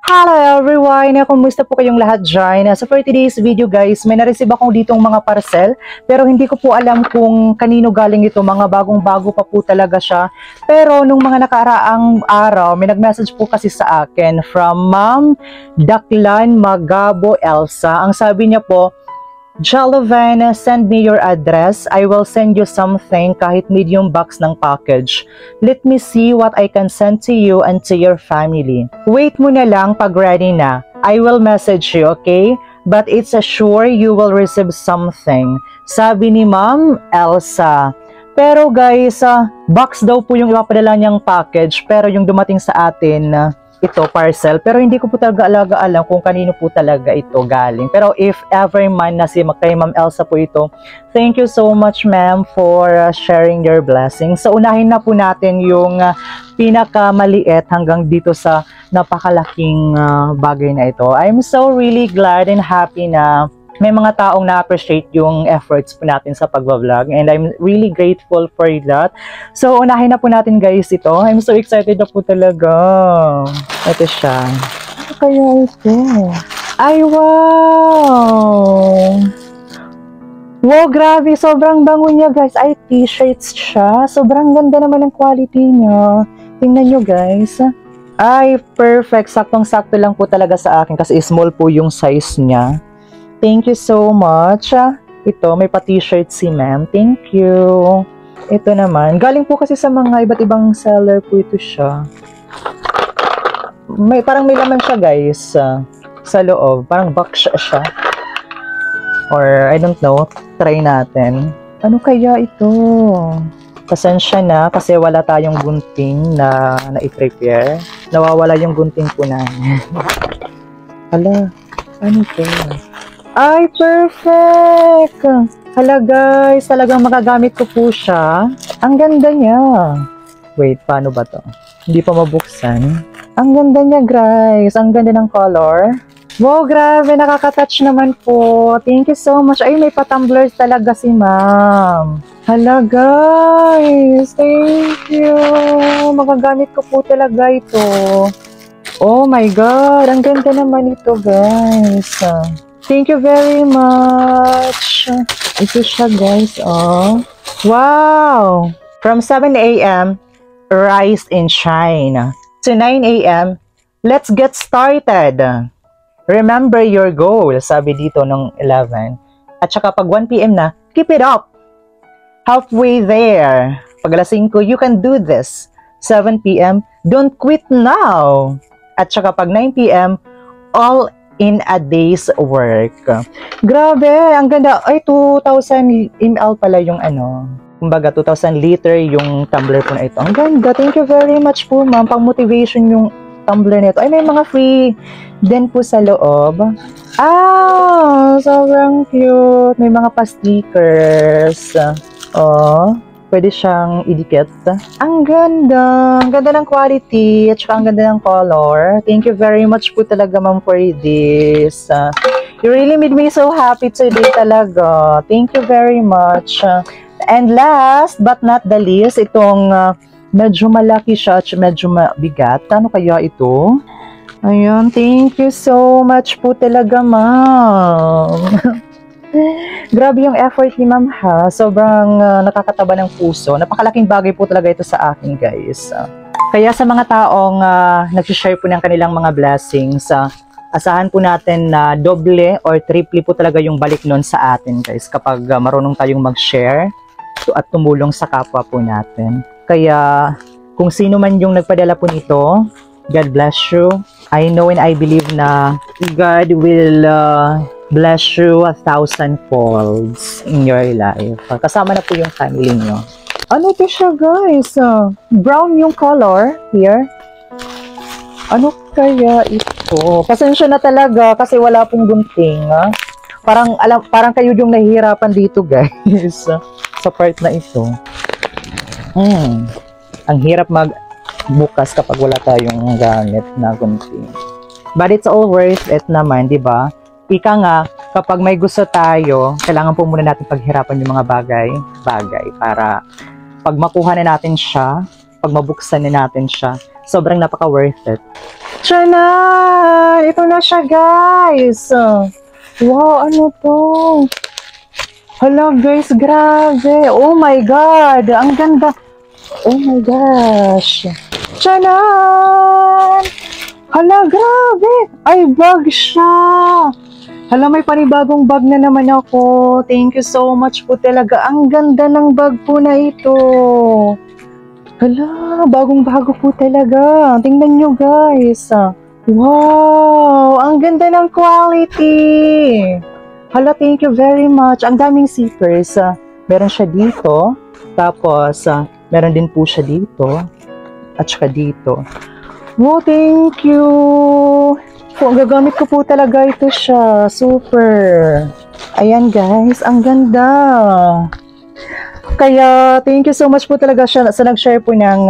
Hello everyone! Kumusta po kayong lahat dyan? So for today's video guys, may na-receive akong ditong mga parcel pero hindi ko po alam kung kanino galing ito. Mga bagong-bago pa po talaga siya. Pero nung mga nakaraang araw, may nag-message po kasi sa akin from Ma'am Daklan Magabo Elsa. Ang sabi niya po, Jalovan, send me your address. I will send you something kahit medium box ng package. Let me see what I can send to you and to your family. Wait mo na lang pag ready na. I will message you, okay? But it's a sure you will receive something. Sabi ni Ma'am Elsa. Pero guys, box daw po yung ipapadala niyang package. Pero yung dumating sa atin, ito parcel, pero hindi ko po talaga alam kung kanino po talaga ito galing. Pero if ever man na si kay Ma'am Elsa po ito, thank you so much ma'am for sharing your blessings. So unahin na po natin yung pinakamaliit hanggang dito sa napakalaking bagay na ito. I'm so really glad and happy na may mga taong na-appreciate yung efforts po natin sa pagbablog. And I'm really grateful for that. So, unahin na po natin guys ito. I'm so excited na po talaga. Ito siya. Ano kaya ito? Ay, wow! Wow, grabe. Sobrang bango niya guys. Ay, t-shirts siya. Sobrang ganda naman ng quality niya. Tingnan nyo guys. Ay, perfect. Saktong-sakto lang po talaga sa akin kasi small po yung size niya. Thank you so much. Ito, may pa-t-shirt si ma'am. Thank you. Ito naman. Galing po kasi sa mga iba't ibang seller po ito siya. Parang may laman siya guys. Sa loob. Parang box siya. Or, I don't know. Try natin. Ano kaya ito? Pasensya na kasi wala tayong gunting na i-prepare. Nawawala yung gunting po namin. Hala, ano ito? Ay, perfect! Hala guys, talagang magagamit ko po siya. Ang ganda niya. Wait, paano ba to? Hindi pa mabuksan. Ang ganda niya guys. Ang ganda ng color. Wow, grabe. Nakaka-touch naman po. Thank you so much. Ay, may pa-tumblers talaga si ma'am. Hala guys. Thank you. Magagamit ko po talaga ito. Oh my God. Ang ganda naman ito guys. Thank you very much. Ito siya guys, oh. Wow! From 7 a.m., rise and shine. To 9 a.m., let's get started. Remember your goal, sabi dito ng 11. At saka pag 1 p.m. na, keep it up. Halfway there. Pag alas 5, you can do this. 7 p.m., don't quit now. At saka pag 9 p.m., all in a day's work. Grabe, ang ganda. Ay, 2,000 ml pala yung ano. Kumbaga, 2,000 liter yung tumbler po na ito. Ang ganda. Thank you very much po, ma'am. Pang-motivation yung tumbler nito. Ay, may mga free din po sa loob. Ah, sobrang cute. May mga pa-stickers. Oh, pwede siyang idikit. Ang ganda. Ang ganda ng quality. At saka ang ganda ng color. Thank you very much po talaga, ma'am, for this. You really made me so happy today talaga. Thank you very much. And last but not the least, itong medyo malaki siya at medyo mabigat. Ano kaya ito? Ayun. Thank you so much po talaga, ma'am. Grabe yung effort ni ma'am ha. Sobrang nakakataba ng puso. Napakalaking bagay po talaga ito sa akin guys. Kaya sa mga taong nag-share po ng kanilang mga blessings, asahan po natin na doble or triple po talaga yung balik nun sa atin guys. Kapag marunong tayong mag-share at tumulong sa kapwa po natin. Kaya kung sino man yung nagpadala po nito, God bless you. I know and I believe na God will bless you 1,000 folds in your life. Kasama na po yung family nyo. Ano to siya guys? Brown yung color here. Ano kaya ito? Pasensya na talaga kasi wala pong gunting. Parang kayo yung nahihirapan dito guys. Sa part na ito. Ang hirap magbukas kapag wala tayong gamit na gunting. But it's all worth it naman, di ba? Ika nga, kapag may gusto tayo, kailangan po muna natin paghirapan yung mga bagay para pag makuha na natin siya, pag mabuksan na natin siya, sobrang napaka-worth it. Tiyan na! Ayan, ito na siya, guys. Wow, ano to? Hala, guys, grabe. Oh my God, ang ganda. Oh my gosh. Tiyanan! Hala, grabe. Ay, bag siya. Hala, may panibagong bag na naman ako. Thank you so much po talaga. Ang ganda ng bag po na ito. Hala, bagong-bago po talaga. Tingnan nyo, guys. Wow, ang ganda ng quality. Hala, thank you very much. Ang daming zippers. Meron siya dito. Tapos, meron din po siya dito. At saka dito. Wow, thank you. Kung gagamit ko po talaga ito siya. Super. Ayan guys, ang ganda. Kaya, thank you so much po talaga siya sa nag-share po ng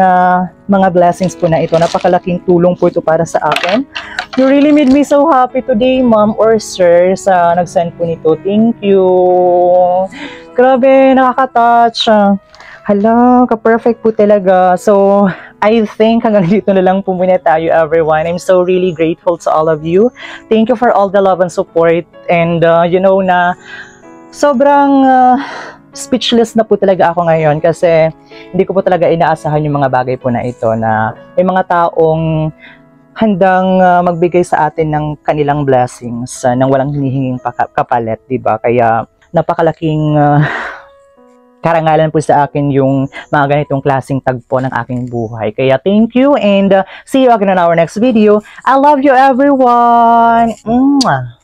mga blessings po na ito. Napakalaking tulong po ito para sa akin. You really made me so happy today, ma'am or sir, sa nag-send po nito. Thank you. Grabe, nakaka-touch. Hala, ka-perfect po talaga. So, I think hanggang dito na lang po muna tayo, everyone. I'm so really grateful to all of you. Thank you for all the love and support. And you know na sobrang speechless na po talaga ako ngayon kasi hindi ko po talaga inaasahan yung mga bagay po na ito na may mga taong handang magbigay sa atin ng kanilang blessings nang walang hinihinging kapalit, diba? Kaya napakalaking karangalan po sa akin yung mga ganitong klaseng tagpo ng aking buhay. Kaya thank you and see you again in our next video. I love you everyone! Mwah!